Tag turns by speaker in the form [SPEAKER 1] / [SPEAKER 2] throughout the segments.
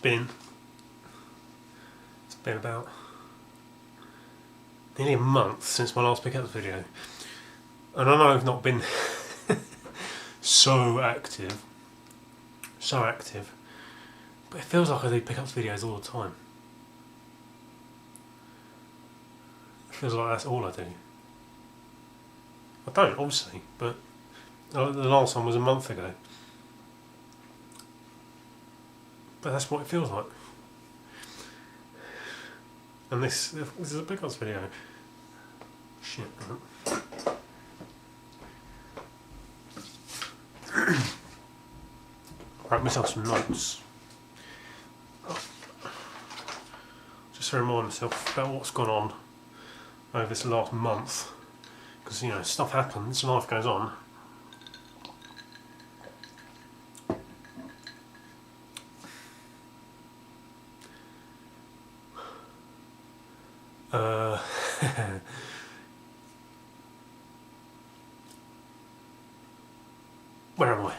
[SPEAKER 1] been about nearly a month since my last pickups video, and I know I've not been so active, but it feels like I do pickups videos all the time. It feels like that's all I do. I don't, obviously, but the last one was a month ago. But that's what it feels like. And this is a pickups video. Shit. Write myself some notes. Just to remind myself about what's gone on over this last month. Because, you know, stuff happens, life goes on. Where am I?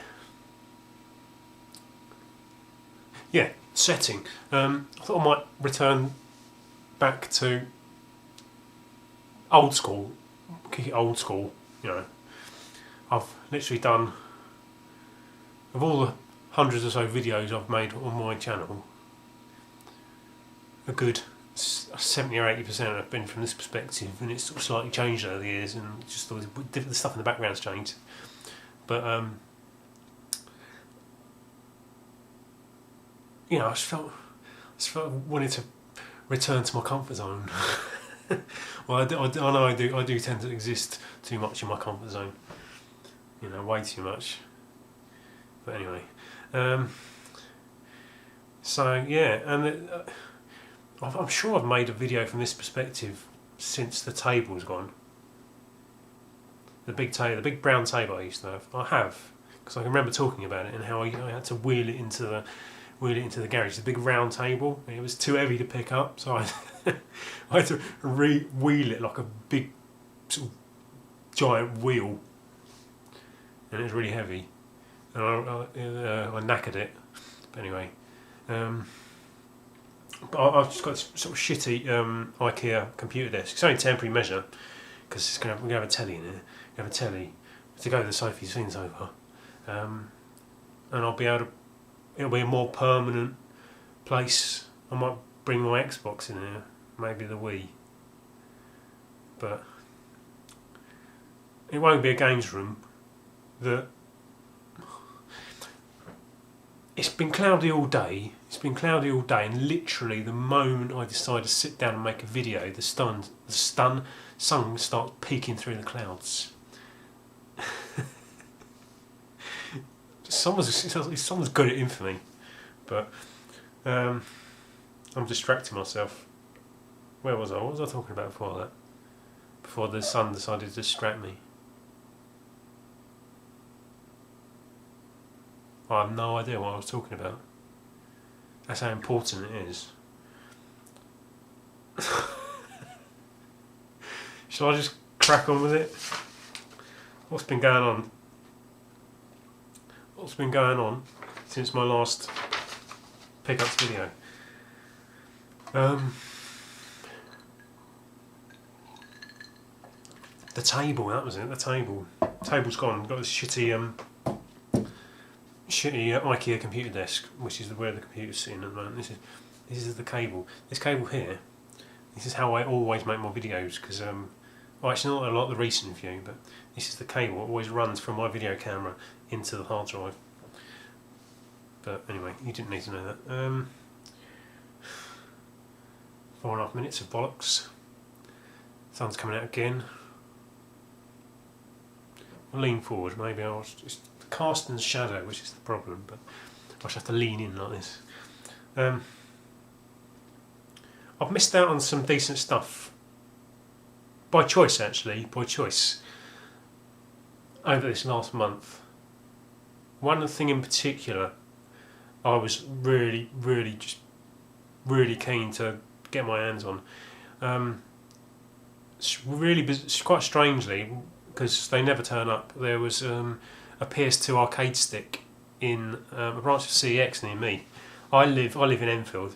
[SPEAKER 1] Yeah, setting. I thought I might return back to old school, kick it old school, you know. I've literally done, of all the hundreds or so videos I've made on my channel, a good 70 or 80% have been from this perspective, and it's sort of slightly changed over the years, and just the stuff in the background's changed. But you know, I just felt I wanted to return to my comfort zone. Well, I know I do tend to exist too much in my comfort zone. You know, way too much. But anyway, so yeah, and I'm sure I've made a video from this perspective since the table's gone. The big brown table I used to have. I have, because I can remember talking about it and how I had to wheel it into the garage. The big round table. It was too heavy to pick up, so I had to wheel it like a big sort of giant wheel, and it was really heavy. And I knackered it. But anyway. But I've just got this sort of shitty IKEA computer desk. It's only a temporary measure because we're going to have a telly in it. We have a telly to go to the sofa you've seen the sofa, and I'll be able to. It'll be a more permanent place. I might bring my Xbox in here, maybe the Wii, but it won't be a games room. It's been cloudy all day. And literally the moment I decide to sit down and make a video, the sun starts peeking through the clouds. Someone's got it in for me, but I'm distracting myself. Where was I? What was I talking about before that? Before the sun decided to distract me. I have no idea what I was talking about. That's how important it is. Shall I just crack on with it? What's been going on? What's been going on since my last pickups video? The table, that was it. The table's gone. Got this shitty IKEA computer desk, which is where the computer's sitting at the moment. This is the cable. This cable here. This is how I always make my videos, because well, actually not a lot of the recent view, but this is the cable. It always runs from my video camera into the hard drive. But anyway, you didn't need to know that. 4.5 minutes of bollocks. Sun's coming out again. I'll lean forward, maybe I'll just cast in shadow, which is the problem, but I should have to lean in like this. I've missed out on some decent stuff. By choice, actually, over this last month. One thing in particular I was really keen to get my hands on. It's quite strangely, because they never turn up, there was a PS2 arcade stick in a branch of CEX near me. I live in Enfield,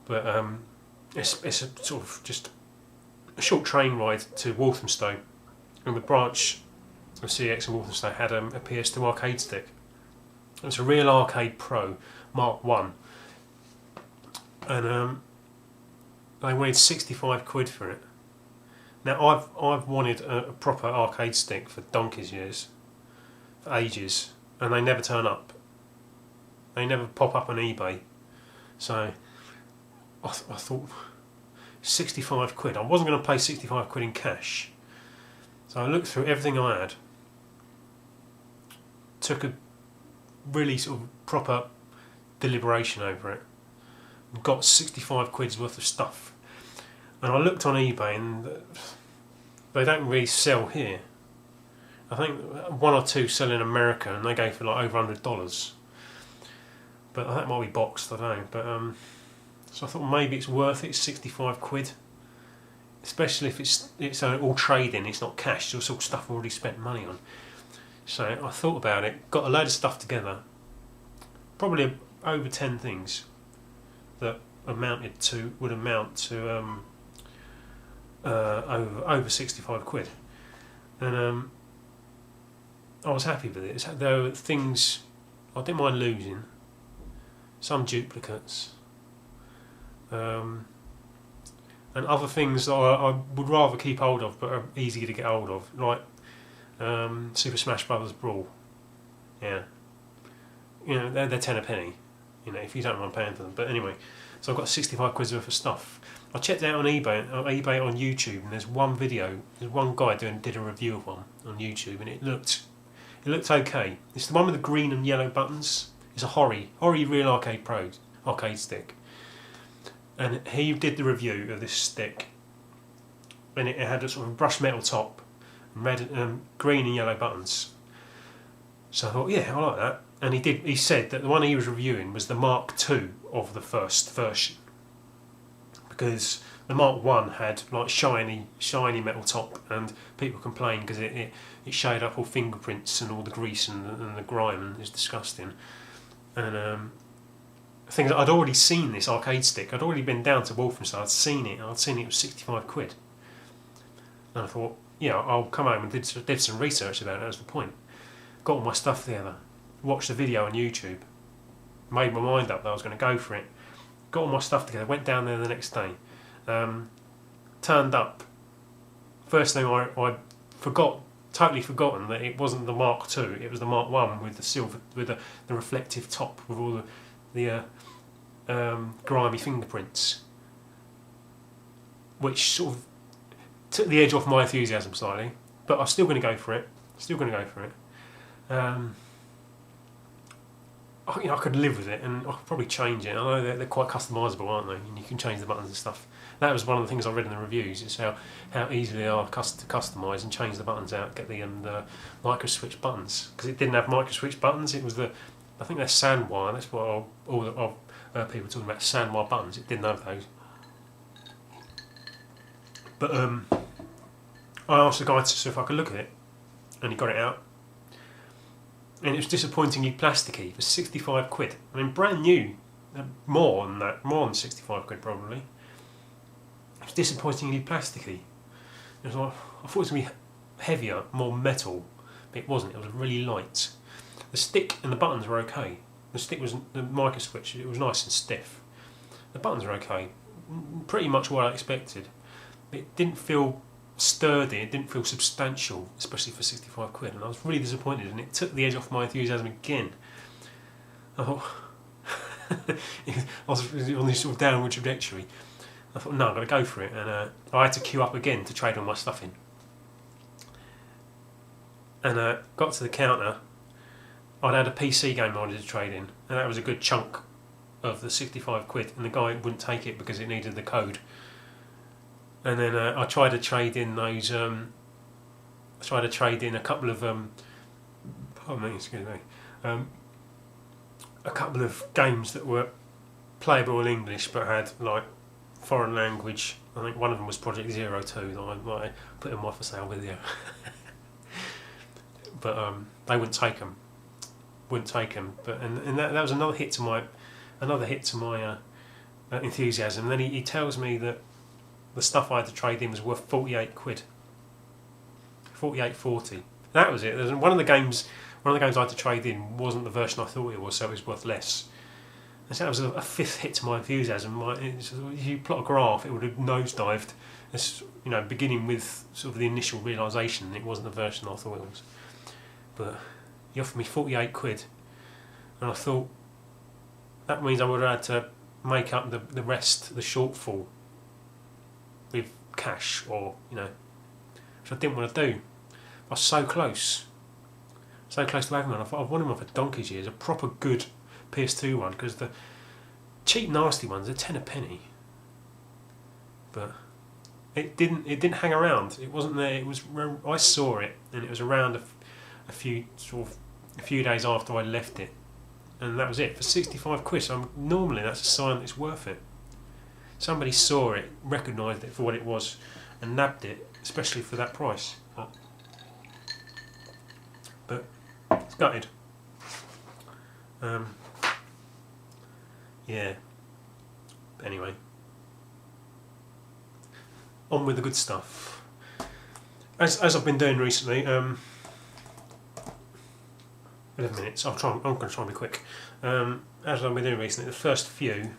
[SPEAKER 1] but it's a sort of just a short train ride to Walthamstow, and the branch of CX in Walthamstow had a PS2 arcade stick. It's a real Arcade Pro Mark 1, and they wanted 65 quid for it. Now I've wanted a proper arcade stick for donkey's years, for ages, and they never turn up. They never pop up on eBay. So I thought 65 quid. I wasn't going to pay 65 quid in cash. So I looked through everything I had, took a really sort of proper deliberation over it, and got 65 quid's worth of stuff. And I looked on eBay, and they don't really sell here. I think one or two sell in America, and they go for like over $100. But that might be boxed, I don't know. But so I thought maybe it's worth it, 65 quid. Especially if it's all trading, it's not cash, it's all stuff I've already spent money on. So I thought about it, got a load of stuff together, probably over 10 things that would amount to over 65 quid. And I was happy with it. There were things I didn't mind losing, some duplicates, and other things that I would rather keep hold of but are easier to get hold of, like Super Smash Brothers Brawl. Yeah, you know, they're 10 a penny, you know, if you don't mind paying for them. But anyway, so I've got 65 quid's worth of stuff. I checked it out on eBay on YouTube, and there's one guy did a review of one on YouTube, and it looked okay. It's the one with the green and yellow buttons. It's a Hori Real Arcade Pro arcade stick, and he did the review of this stick, and it had a sort of brushed metal top, red, green and yellow buttons. So I thought, yeah, I like that. And he said that the one he was reviewing was the Mark II of the first version, because the Mark 1 had like shiny metal top, and people complained because it showed up all fingerprints and all the grease and the grime, and it was disgusting. And things I'd already seen this arcade stick. I'd already been down to Walthamstow. I'd seen it was 65 quid. And I thought, yeah, I'll come home and did some research about it. That was the point. Got all my stuff together, watched the video on YouTube, made my mind up that I was going to go for it. Got all my stuff together, went down there the next day, turned up. First thing I totally forgotten that it wasn't the Mark II, it was the Mark 1 with the silver, with the reflective top, with all the grimy fingerprints, which sort of took the edge off my enthusiasm slightly. But I'm still going to go for it. I could live with it, and I could probably change it. I know they're quite customisable, aren't they? And you can change the buttons and stuff. That was one of the things I read in the reviews, is how easily they are to customise and change the buttons out, get the micro switch buttons. Because it didn't have micro switch buttons, it was I think they're sandwire, that's what all the people were talking about, sandwire buttons. It didn't have those. But I asked the guy to see if I could look at it, and he got it out. And it was disappointingly plasticky for 65 quid. I mean, brand new, more than 65 quid probably. It was disappointingly plasticky. It was like, I thought it was going to be heavier, more metal, but it wasn't. It was really light. The stick and the buttons were okay. The micro switch, it was nice and stiff. The buttons were okay, pretty much what I expected. It didn't feel sturdy, it didn't feel substantial, especially for 65 quid, and I was really disappointed, and it took the edge off my enthusiasm again. I thought, I was on this sort of downward trajectory. I thought, no, I've got to go for it, and I had to queue up again to trade all my stuff in. And got to the counter. I'd had a PC game I wanted to trade in, and that was a good chunk of the 65 quid, and the guy wouldn't take it because it needed the code. And then I tried to trade in those. I tried to trade in a couple of. A couple of games that were playable in English but had like foreign language. I think one of them was Project 02 that I might put in my for sale video. But they wouldn't take them. But and that was another hit to another hit to my enthusiasm. And then he tells me that the stuff I had to trade in was worth 48 quid. 48.40. That was it. One of the games I had to trade in wasn't the version I thought it was, so it was worth less. And so that was a fifth hit to my enthusiasm. If you plot a graph, it would have nosedived. Beginning with sort of the initial realisation it wasn't the version I thought it was. But he offered me 48 quid, and I thought that means I would have had to make up the rest, the shortfall, with cash, or which I didn't want to do. I was so close to having one. I've wanted one for donkey's years, a proper good PS2 one, because the cheap nasty ones are 10 a penny. But it didn't hang around. It wasn't there. I saw it, and it was around a few days after I left it, and that was it for 65 quid. So normally that's a sign that it's worth it. Somebody saw it, recognised it for what it was, and nabbed it, especially for that price. But it's gutted. Yeah. Anyway, on with the good stuff. As I've been doing recently, 11 minutes. I'm going to try and be quick. As I've been doing recently, the first few.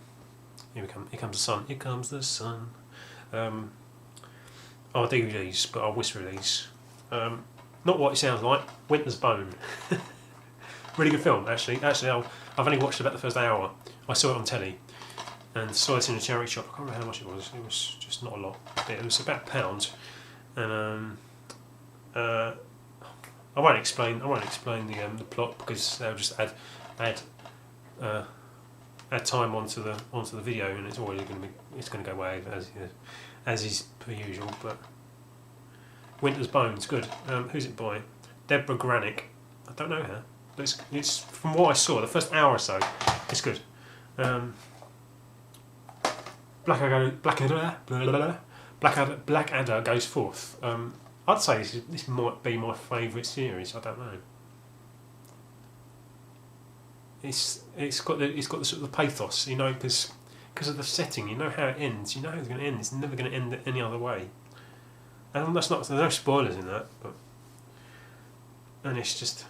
[SPEAKER 1] Here comes the sun. Here comes the sun. I'll do these, but I'll whisper these. Not what it sounds like. Winter's Bone. Really good film, actually. I've only watched about the first hour. I saw it on telly, and saw it in a charity shop. I can't remember how much it was. It was just not a lot. It was about £1, and I won't explain the plot, because they'll just add time onto the video, and it's always going to go away as is per usual. But Winter's Bone's good. Who's it by? Deborah Granick. I don't know her, but it's from what I saw, the first hour or so, it's good. Blackadder goes forth. I'd say this might be my favourite series. I don't know. It's got the sort of the pathos, because of the setting. You know how it ends. You know how it's going to end. It's never going to end any other way. And there's no spoilers in that, and it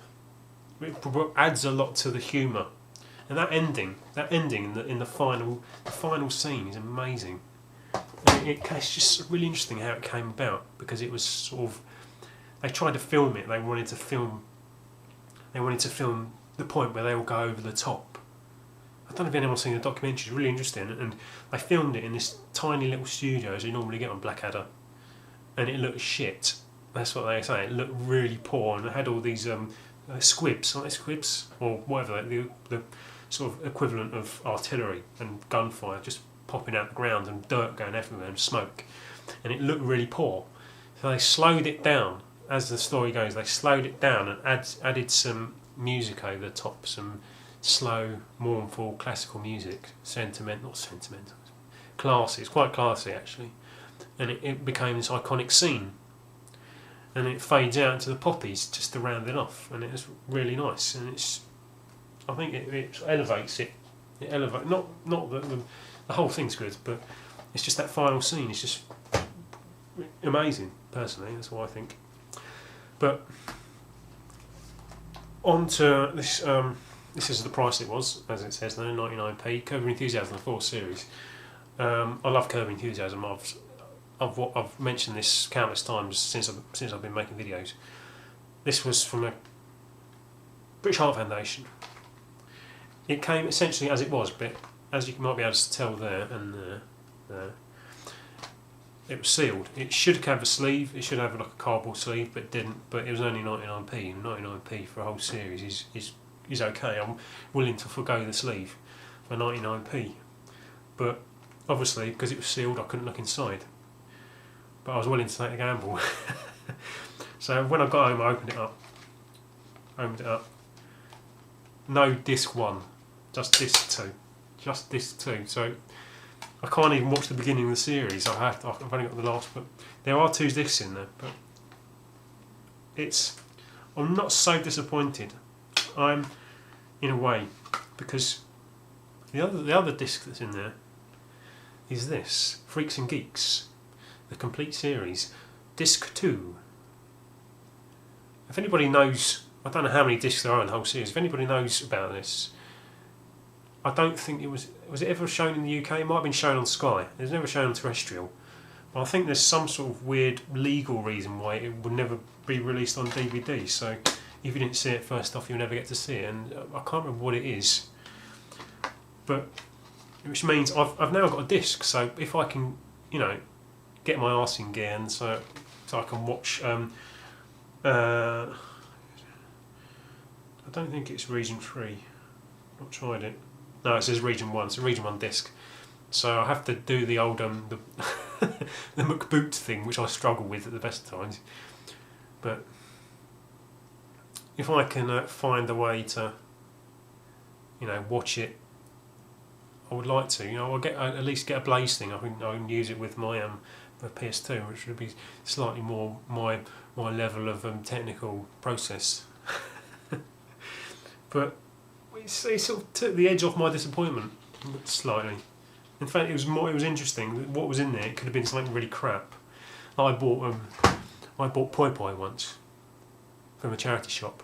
[SPEAKER 1] adds a lot to the humour. And that ending in the final scene is amazing. And it's just really interesting how it came about, because it was sort of, they tried to film it. They wanted to film the point where they all go over the top. I don't know if anyone's seen the documentary. It's really interesting, and they filmed it in this tiny little studio as you normally get on Blackadder, and it looked shit. That's what they say. It looked really poor, and it had all these squibs, aren't they squibs, or whatever, the sort of equivalent of artillery and gunfire just popping out the ground, and dirt going everywhere, and smoke, and it looked really poor. So they slowed it down, as the story goes. They slowed it down and added some music over the top, some slow, mournful classical music, classy. It's quite classy actually, and it became this iconic scene. And it fades out into the poppies just to round it off, and it's really nice. And I think it elevates it. It elevates not the whole thing's good, but it's just that final scene. It's just amazing. Personally, that's what I think. But on to this. This is the price it was, as it says there, 99p. Curb Your Enthusiasm, the 4th series. I love Curb Your Enthusiasm. I've mentioned this countless times since I've been making videos. This was from a British Heart Foundation. It came essentially as it was, but as you might be able to tell there and there, it was sealed. It should have a sleeve. It should have like a cardboard sleeve, but it didn't. But it was only 99p. And 99p for a whole series is okay. I'm willing to forgo the sleeve for 99p. But obviously, because it was sealed, I couldn't look inside. But I was willing to take the gamble. So when I got home, I opened it up. No disc 1, just disc 2. Just disc 2. So I can't even watch the beginning of the series. I've only got the last, but there are 2 discs in there. But I'm not so disappointed. I'm, in a way, because The other disc that's in there is this Freaks and Geeks, the complete series, disc 2. If anybody knows, I don't know how many discs there are in the whole series. If anybody knows about this, I don't think it was it ever shown in the UK? It might have been shown on Sky. It was never shown on terrestrial. But I think there's some sort of weird legal reason why it would never be released on DVD. So if you didn't see it first off, you'll never get to see it. And I can't remember what it is. But which means I've now got a disc. So if I can, you know, get my arse in gear, and so I can watch. I don't think it's Region 3. Not tried it. No, it says Region 1. It's a Region 1 disc. So I have to do the old the the McBoot thing, which I struggle with at the best of times. But if I can find a way to, you know, watch it, I would like to. You know, I'll at least get a Blaze thing. I can use it with my PS2, which would be slightly more my level of technical process. But it sort of took the edge off my disappointment slightly. In fact, it was interesting. What was in there? It could have been something really crap. I bought Poi Poi once from a charity shop,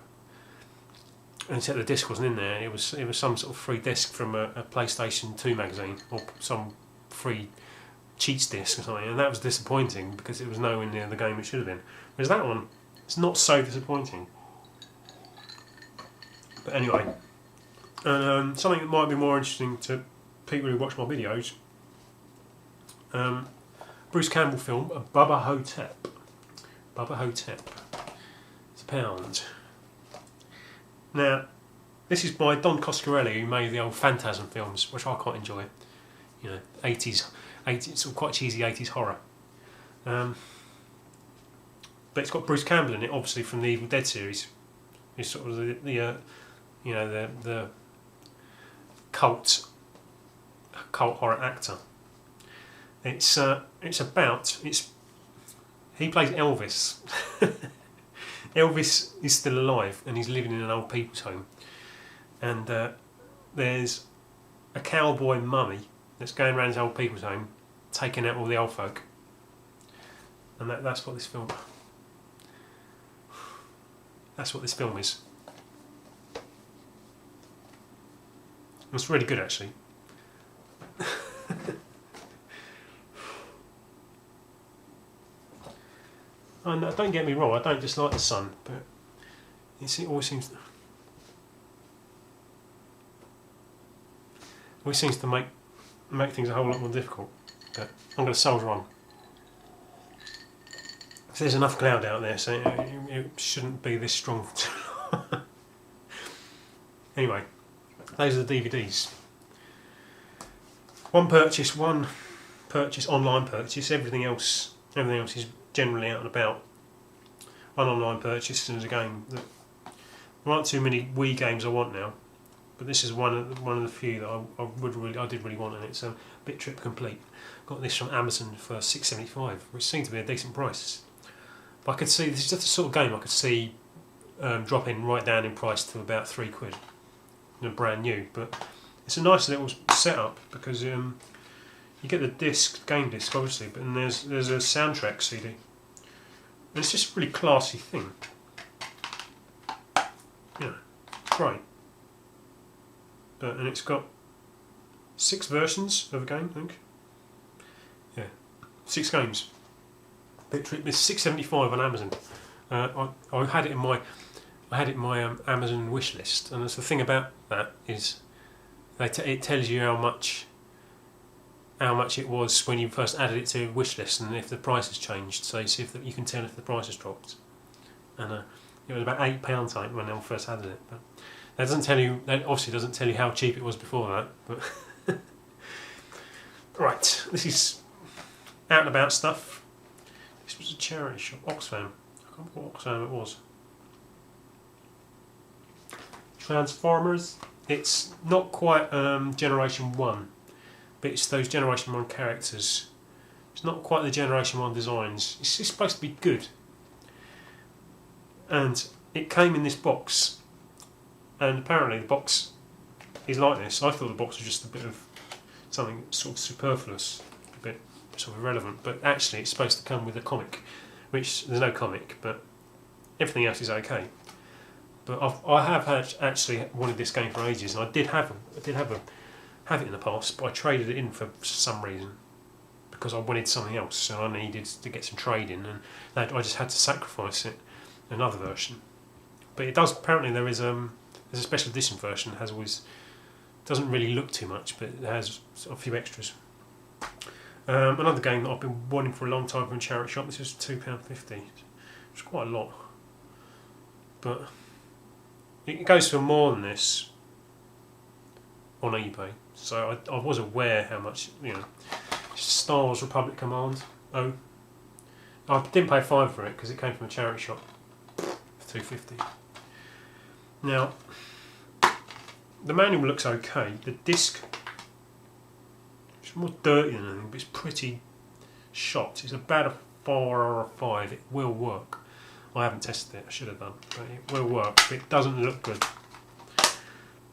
[SPEAKER 1] and except the disc wasn't in there. It was some sort of free disc from a PlayStation 2 magazine, or some free cheats disc or something, and that was disappointing because it was nowhere near the game it should have been. Whereas that one, it's not so disappointing. But anyway, something that might be more interesting to people who watch my videos, Bruce Campbell film, Bubba Hotep. Bubba Hotep. It's £1. Now, this is by Don Coscarelli, who made the old Phantasm films, which I quite enjoy. You know, 80s, sort of quite cheesy 80s horror. But it's got Bruce Campbell in it, obviously from the Evil Dead series. He's sort of the cult horror actor. He plays Elvis. Elvis is still alive and he's living in an old people's home. And there's a cowboy mummy that's going around his old people's home, taking out all the old folk. And that's what this film. That's what this film is. It's really good, actually. And don't get me wrong, I don't dislike the sun, but it always seems to make things a whole lot more difficult. But I'm going to soldier on. So there's enough cloud out there, so it shouldn't be this strong. Anyway, those are the DVDs. One purchase, online purchase. Everything else is generally out and about. One online purchase, and there's a game that there aren't too many Wii games I want now, but this is one of the few that I did really want, and it's Bit Trip Complete. Got this from Amazon for $6.75, which seemed to be a decent price. But I could see this is just the sort of game I could see dropping right down in price to about £3, brand new. But it's a nice little setup because you get the game disc obviously, but then there's a soundtrack CD. And it's just a really classy thing. You know, great. And it's got 6 versions of a game, I think. Yeah, 6 games. It's $6.75 on Amazon. I had it in my Amazon wish list, and the thing about that is it tells you how much it was when you first added it to your wish list, and if the price has changed. So you see if you can tell if the price has dropped. And it was about £8 I think when I first added it. But that doesn't tell you. That obviously doesn't tell you how cheap it was before that. But right, this is out and about stuff. This was a charity shop, Oxfam. I can't remember what Oxfam it was. Transformers. It's not quite Generation 1, but it's those Generation 1 characters. It's not quite the Generation 1 designs. It's supposed to be good. And it came in this box, and apparently the box is like this. I thought the box was just a bit of something sort of superfluous, a bit sort of irrelevant, but actually it's supposed to come with a comic, which there's no comic, but everything else is okay. But I have actually wanted this game for ages, and I did have it in the past, but I traded it in for some reason because I wanted something else, and I needed to get some trade in, and I just had to sacrifice it. Another version, but it does. Apparently, there's a special edition version. It has always doesn't really look too much, but it has a few extras. Another game that I've been wanting for a long time from a charity shop. This was £2.50. It's quite a lot, but it goes for more than this on eBay. So I was aware how much, Star Wars Republic Command. Oh, I didn't pay £5 for it because it came from a charity shop for £2.50. Now, the manual looks okay. The disc, it's more dirty than anything, but it's pretty shot. It's about a 4 or a 5. It will work. I haven't tested it. I should have done, but it will work. But it doesn't look good.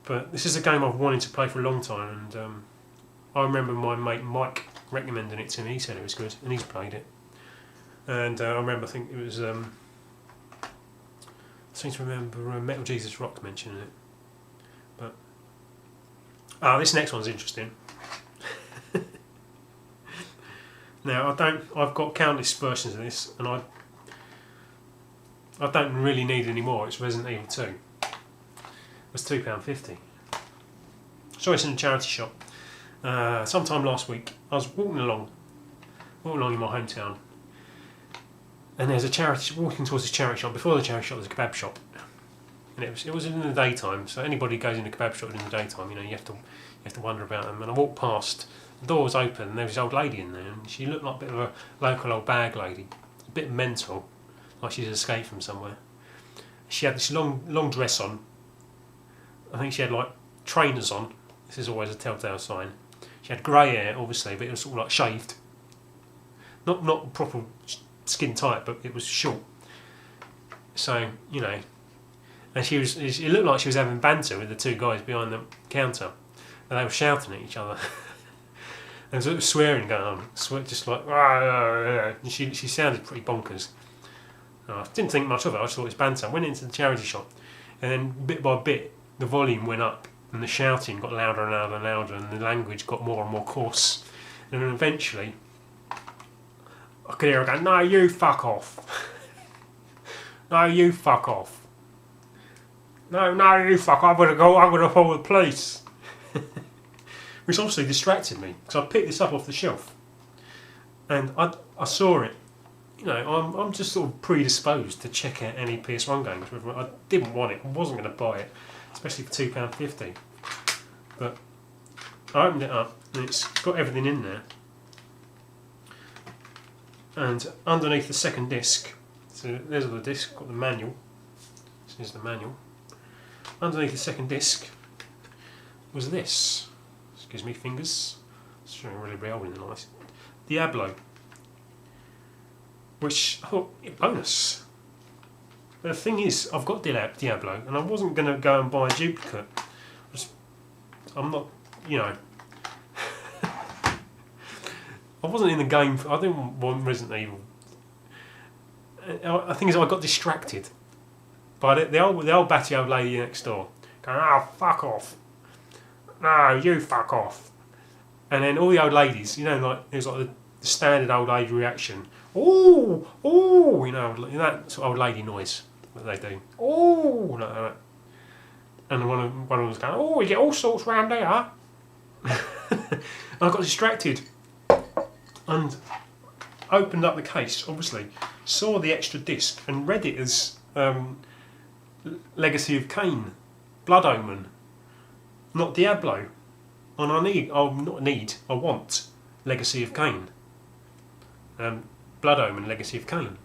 [SPEAKER 1] But this is a game I've wanted to play for a long time, and I remember my mate Mike recommending it to me. He said it was good, and he's played it. And I remember, I think it was, I seem to remember Metal Jesus Rock mentioning it. But this next one's interesting. Now I've got countless versions of this, and I don't really need any more. It's Resident Evil 2. It was £2.50. So it's in a charity shop. Sometime last week, I was walking along in my hometown, and there's a charity walking towards this charity shop. Before the charity shop, there's a kebab shop, and it was in the daytime. So anybody who goes in a kebab shop in the daytime, you have to wonder about them. And I walked past, the door was open, and there was this old lady in there, and she looked like a bit of a local old bag lady, a bit mental, like she's escaped from somewhere. She had this long dress on. I think she had like trainers on. This is always a telltale sign. She had grey hair, obviously, but it was sort of like shaved. Not proper skin tight, but it was short. So, and it looked like she was having banter with the two guys behind the counter, and they were shouting at each other. And sort of swearing going on, just like, and she sounded pretty bonkers. I didn't think much of it. I just thought it was banter. I went into the charity shop, and then bit by bit the volume went up, and the shouting got louder and louder and louder, and the language got more and more coarse. And then eventually, I could hear her go, "No, you fuck off! No, you fuck off! No, you fuck off! I'm gonna call the police!" Which obviously distracted me, because I picked this up off the shelf, and I saw it. I'm just sort of predisposed to check out any PS1 games. I didn't want it. I wasn't going to buy it, especially for £2.50. But I opened it up, and it's got everything in there. And underneath the second disc, so there's the disc, got the manual. This is the manual. Underneath the second disc was this. Excuse me, fingers. It's showing really real in the light. Diablo. Which I thought, bonus. But the thing is, I've got Diablo, and I wasn't going to go and buy a duplicate. I'm not, I wasn't in the game. I didn't want Resident Evil. I think I got distracted by the old batty old lady next door going, "Oh, fuck off! No, you fuck off!" And then all the old ladies, like it was like the standard old lady reaction. "Ooh, ooh," that sort of old lady noise that they do. "Ooh," like that. And one of them was going, "Oh, you get all sorts round there." And I got distracted and opened up the case, obviously, saw the extra disc and read it as Legacy of Kain, Blood Omen, not Diablo. And I want Legacy of Kain. Blood Omen, Legacy of Kain.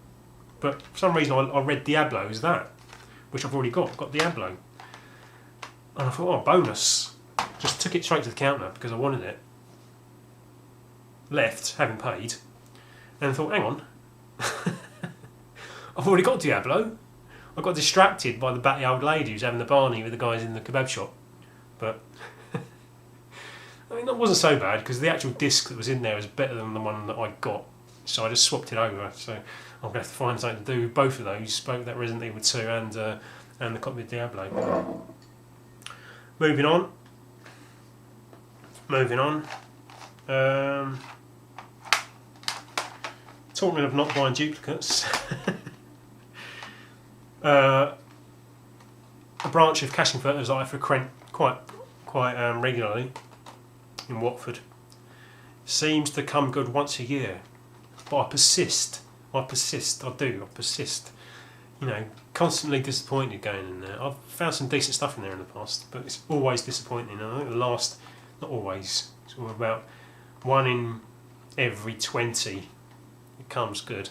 [SPEAKER 1] But for some reason I read Diablo as that, which I've already got. I've got Diablo. And I thought, bonus. Just took it straight to the counter because I wanted it. Left, having paid. And I thought, hang on. I've already got Diablo. I got distracted by the batty old lady who's having the barney with the guys in the kebab shop. But I mean, that wasn't so bad because the actual disc that was in there was better than the one that I got. So I just swapped it over. So I'm going to have to find something to do with both of those, both that Resident Evil 2 and the copy of Diablo. Moving on. Talking of not buying duplicates. A branch of cashing photos that I frequent quite regularly in Watford seems to come good once a year, but I persist. You know, constantly disappointed going in there. I've found some decent stuff in there in the past, but it's always disappointing. I think not always, it's about 1 in every 20 it comes good.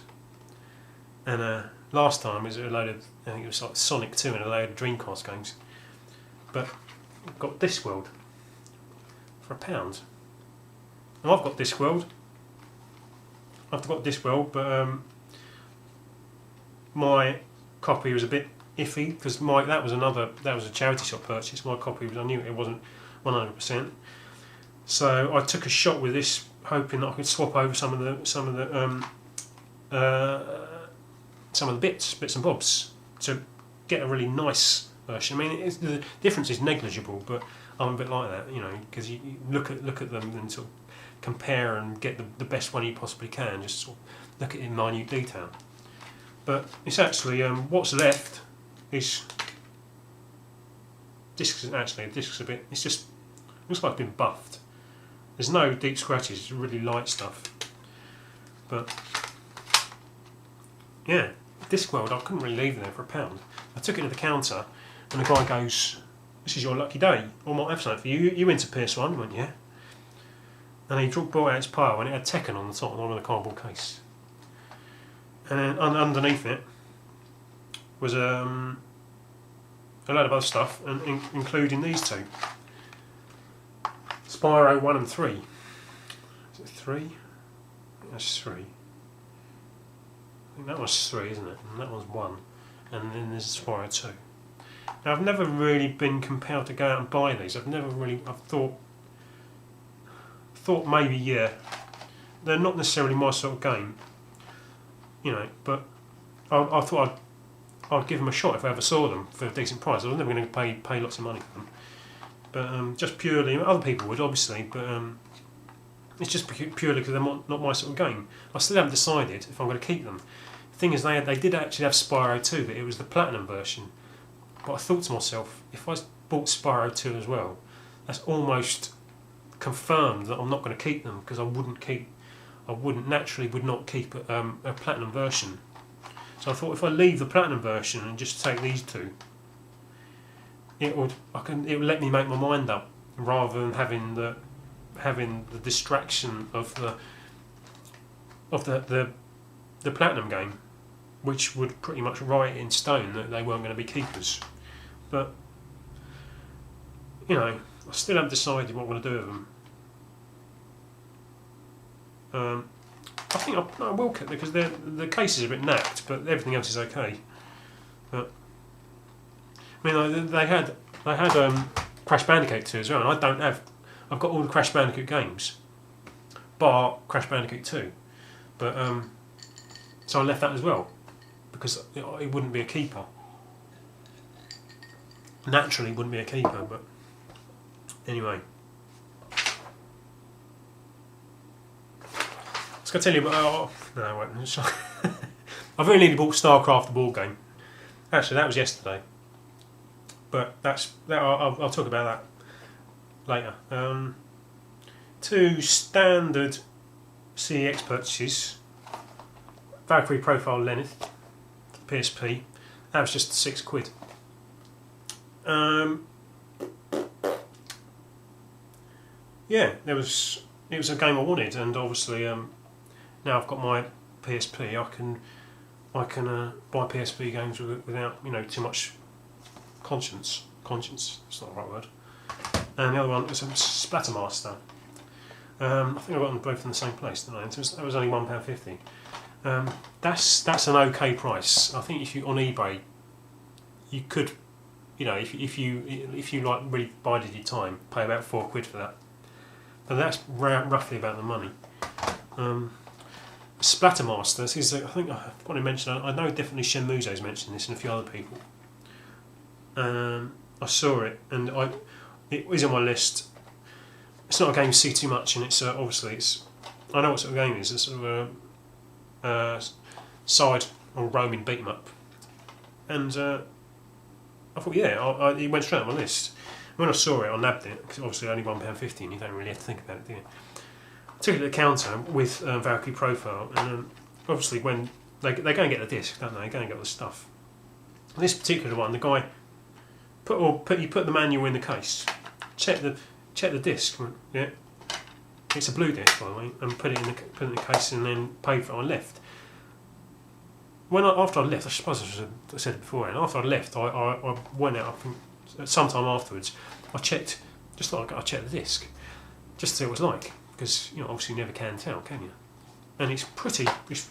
[SPEAKER 1] And last time it was a load of, I think it was like Sonic 2 and a load of Dreamcast games. But I've got Discworld for £1. And I've got Discworld. But my copy was a bit iffy because that was a charity shop purchase. My copy I knew it wasn't 100%. So I took a shot with this, hoping that I could swap over some of the bits and bobs to get a really nice version. I mean, the difference is negligible, but I'm a bit like that, you know, because you look at them and sort of compare and get the best one you possibly can. Just sort of look at it in minute detail. But it's actually what's left is discs. Actually, the discs a bit. It's just looks like it's been buffed. There's no deep scratches. It's really light stuff. But yeah, Discworld. I couldn't really leave it there for £1. I took it to the counter, and the guy goes, "This is your lucky day. I might have something for you. You went to PS1, weren't you?" And he brought out his pile, and it had Tekken on the top of the cardboard case. And then underneath it was a load of other stuff, and including these two. Spyro 1 and 3. Is it 3? I think that's 3. I think that was 3, isn't it? And that was 1. And then there's Spyro 2. Now, I've never really been compelled to go out and buy these. I've thought maybe, yeah, they're not necessarily my sort of game, you know, but I thought I'd give them a shot if I ever saw them for a decent price. I was never going to pay lots of money for them, but just purely, other people would obviously, but it's just purely because they're not my sort of game. I still haven't decided if I'm going to keep them. The thing is, they did actually have Spyro 2, but it was the Platinum version. But I thought to myself, if I bought Spyro 2 as well, that's almost confirmed that I'm not going to keep them, because I would not keep a Platinum version. So I thought if I leave the Platinum version and just take these two, it would let me make my mind up rather than having the distraction of the Platinum game, which would pretty much write in stone that they weren't going to be keepers. But you know, I still haven't decided what I'm going to do with them. I think I will keep them because the case is a bit knacked, but everything else is okay. But I mean, they had Crash Bandicoot 2 as well, and I've got all the Crash Bandicoot games, bar Crash Bandicoot 2. But so I left that as well because it wouldn't be a keeper. Naturally, wouldn't be a keeper, but anyway. I was going to tell you about... no, I won't. I've only bought StarCraft, the board game. Actually, that was yesterday. But I'll talk about that later. 2 standard CEX purchases. Valkyrie Profile Lenneth, PSP. That was just £6. Yeah, it was a game I wanted, and obviously now I've got my PSP, I can buy PSP games without too much conscience. It's not the right word. And the other one was a Splattermaster. I think I got them both in the same place, didn't I? That was only £1.50. That's an okay price. I think if you on eBay, you could, if you like really bided your time, pay about £4 for that. and that's roughly about the money. Splattermasters is, I think I want to mention. I know definitely Shenmuzo's mentioned this and a few other people. I saw it and it was on my list. It's not a game you see too much, and it's obviously it's. I know what sort of game it is. It's sort of a side or roaming beat 'em up, and I thought, yeah, it went straight on my list. When I saw it, I nabbed it because obviously only £1.50, and you don't really have to think about it, do you? I took it to the counter with Valkyrie Profile, and obviously when they go and get the disc, don't they? They go and get all the stuff. This particular one, the guy you put the manual in the case, check the disc, yeah. It's a blue disc, by the way, and put it in the case, and then paid for it. I left. After I left, I suppose I said it before, and after I left, I went out. I think sometime afterwards, I checked, just like I checked the disc, just to see what it was like, because obviously you never can tell, can you? And it's like, it's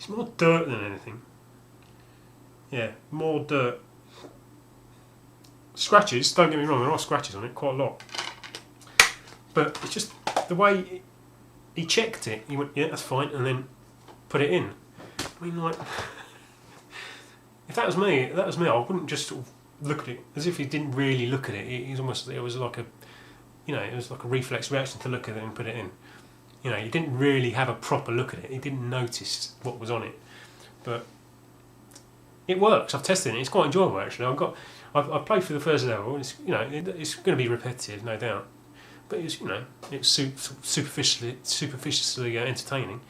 [SPEAKER 1] more dirt than anything. Yeah, more dirt. Scratches, don't get me wrong, there are scratches on it, quite a lot. But it's just the way he checked it. He went, yeah, that's fine, and then put it in. I mean, like, if that was me, I wouldn't just sort of look at it as if he didn't really look at it. It was like a reflex reaction to look at it and put it in. He didn't really have a proper look at it. He didn't notice what was on it, but it works. I've tested it. It's quite enjoyable actually. I've played through the first level. It's it's going to be repetitive, no doubt, but it's superficially entertaining.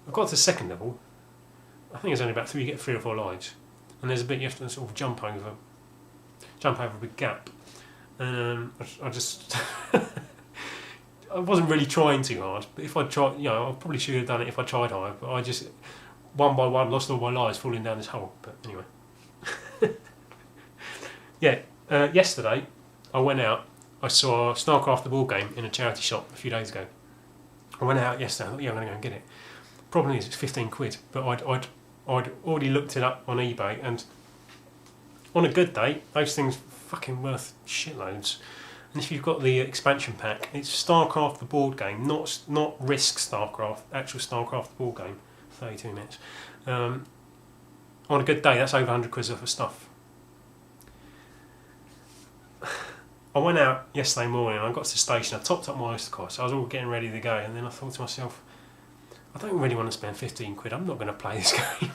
[SPEAKER 1] I've got to the second level. I think it's only about you get 3 or 4 lives, and there's a bit you have to sort of jump over a big gap, and I just I wasn't really trying too hard. But if I tried, I probably should have done it if I tried hard. But I just one by one lost all my lives falling down this hole. But anyway, yeah. Yesterday I went out. I saw StarCraft the board game in a charity shop a few days ago. I went out yesterday. I thought, yeah, I'm going to go and get it. Problem is, it's £15, but I'd already looked it up on eBay, and on a good day, those things are fucking worth shitloads. And if you've got the expansion pack, it's StarCraft the board game, not Risk StarCraft, actual StarCraft the board game, 32 minutes. On a good day, that's over £100 worth of stuff. I went out yesterday morning, I got to the station, I topped up my Oyster card, so I was all getting ready to go, and then I thought to myself, I don't really want to spend £15, I'm not going to play this game.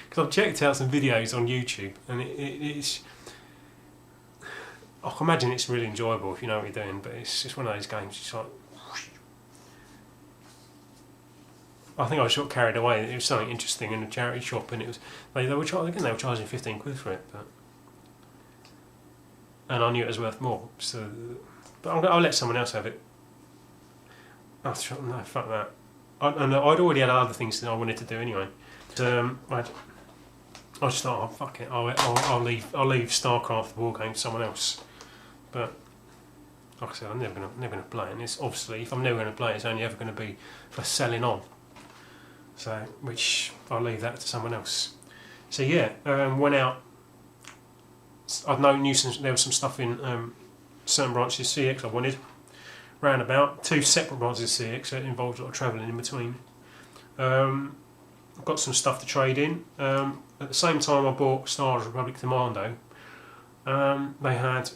[SPEAKER 1] Because I've checked out some videos on YouTube, and it's... I can imagine it's really enjoyable if you know what you're doing, but it's just one of those games, it's like... I think I just got carried away. It was something interesting in a charity shop, and it was they were charging £15 for it, and I knew it was worth more. So, but I'll let someone else have it. No, fuck that. I'd already had other things that I wanted to do anyway. I just thought, oh fuck it, I'll leave StarCraft the war game to someone else. But like I said, I'm never gonna play it. And it's obviously, if I'm never gonna play it, it's only ever gonna be for selling on. So, which I'll leave that to someone else. So yeah, went out. I knew there was some stuff in certain branches of CX I wanted. Round about 2 separate branches of CX, so it involved a lot of travelling in between. I've got some stuff to trade in. At the same time I bought Star Wars Republic Commando. They had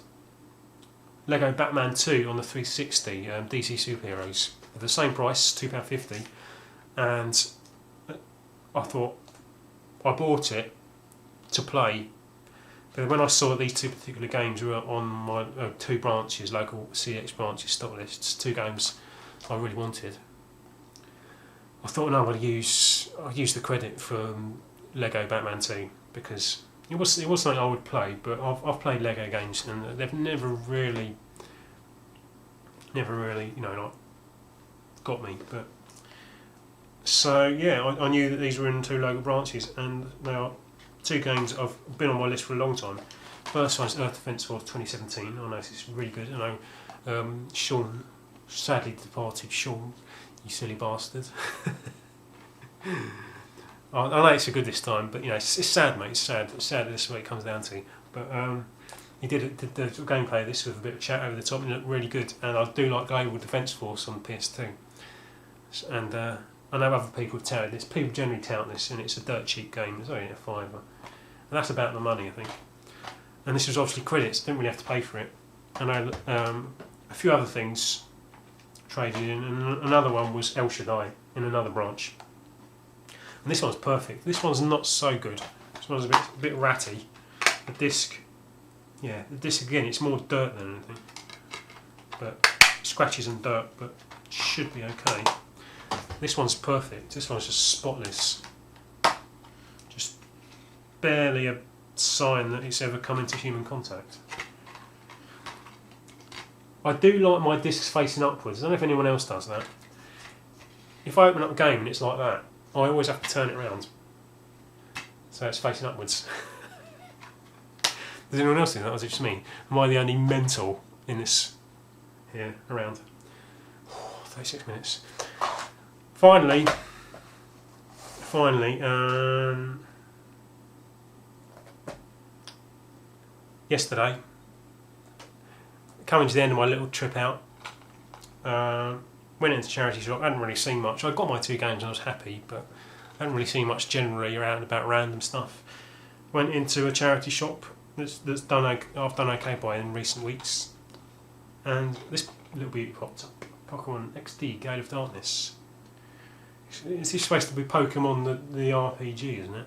[SPEAKER 1] Lego Batman 2 on the 360, DC Superheroes, at the same price, £2.50, and I thought, I bought it to play, but when I saw that these 2 particular games were on my 2 branches, local CX branches, stock lists, 2 games I really wanted, I thought, no, I'll use the credit for Lego Batman 2, because it was something I would play, but I've played Lego games and they've never really, like, got me. But so yeah, I knew that these were in 2 local branches, and they are 2 games I've been on my list for a long time. First one's Earth Defence Force 2017. I know it's really good. I know Sean, sadly departed Sean, you silly bastard. I know it's a good this time, but it's sad, mate. It's sad. It's sad. This is what it comes down to. But he did the gameplay of this with a bit of chat over the top, and it looked really good. And I do like Global Defence Force on PS2. And I know other people tout this. People generally tout this, and it's a dirt cheap game. It's only a £5, and that's about the money, I think. And this was obviously credits. Didn't really have to pay for it. And a few other things traded in, and another one was El Shaddai in another branch. And this one's perfect. This one's not so good. This one's a bit ratty. The disc, yeah, the disc again, it's more dirt than anything. But scratches and dirt, but should be okay. This one's perfect. This one's just spotless. Just barely a sign that it's ever come into human contact. I do like my discs facing upwards. I don't know if anyone else does that. If I open up a game and it's like that, I always have to turn it around so it's facing upwards. Does anyone else do that, or is it just me? Am I the only mental in this here around? 36 minutes. Finally, yesterday, coming to the end of my little trip out, went into charity shop. I hadn't really seen much. I got my 2 games and I was happy, but I hadn't really seen much generally around about random stuff. Went into a charity shop that's done. I've done okay by in recent weeks, and this little beauty popped up. Pokemon XD Gale of Darkness. Is this supposed to be Pokemon the RPG, isn't it?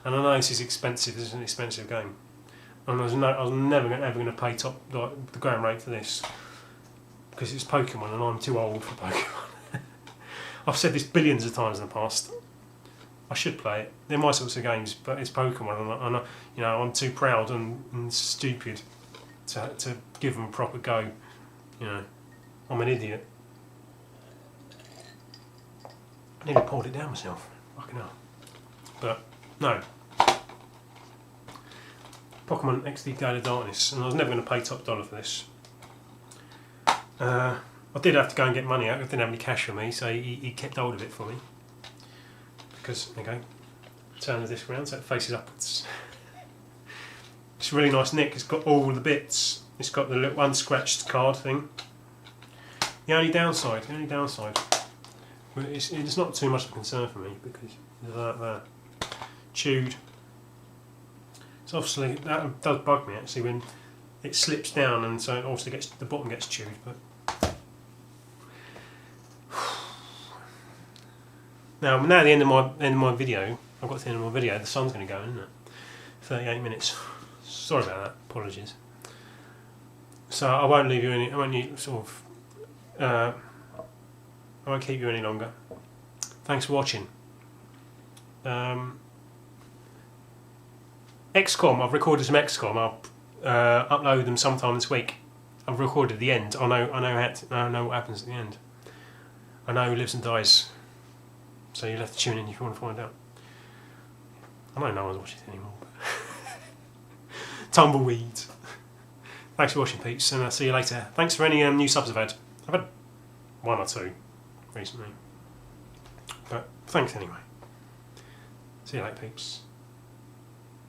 [SPEAKER 1] And I know this is expensive. This is an expensive game. And I was never ever going to pay the grand rate for this, because it's Pokemon and I'm too old for Pokemon. I've said this billions of times in the past. I should play it. They're my sorts of games, but it's Pokemon, and I'm too proud and stupid to give them a proper go. I'm an idiot. I nearly pulled it down myself. Fucking hell. But no. Pokemon XD Gale of Darkness, and I was never going to pay top dollar for this. I did have to go and get money out. I didn't have any cash for me, so he kept hold of it for me. Because, there you go, turn the disc around so it faces upwards. It's a really nice nick. It's got all the bits. It's got the little unscratched card thing. The only downside, but it's not too much of a concern for me, because that chewed. So obviously that does bug me actually when it slips down, and so it obviously the bottom gets chewed. But now at the end of my video, I've got to the end of my video. The sun's going to go, isn't it? 38 minutes. Sorry about that. Apologies. So I won't leave you any. I won't keep you any longer. Thanks for watching. XCOM, I've recorded some XCOM. I'll upload them sometime this week. I've recorded the end. I know what happens at the end. I know who lives and dies. So you'll have to tune in if you want to find out. I know no one's watching it anymore. Tumbleweeds. Thanks for watching, peeps, and I'll see you later. Thanks for any new subs I've had. I've had 1 or 2 recently. But thanks anyway. See you later, peeps.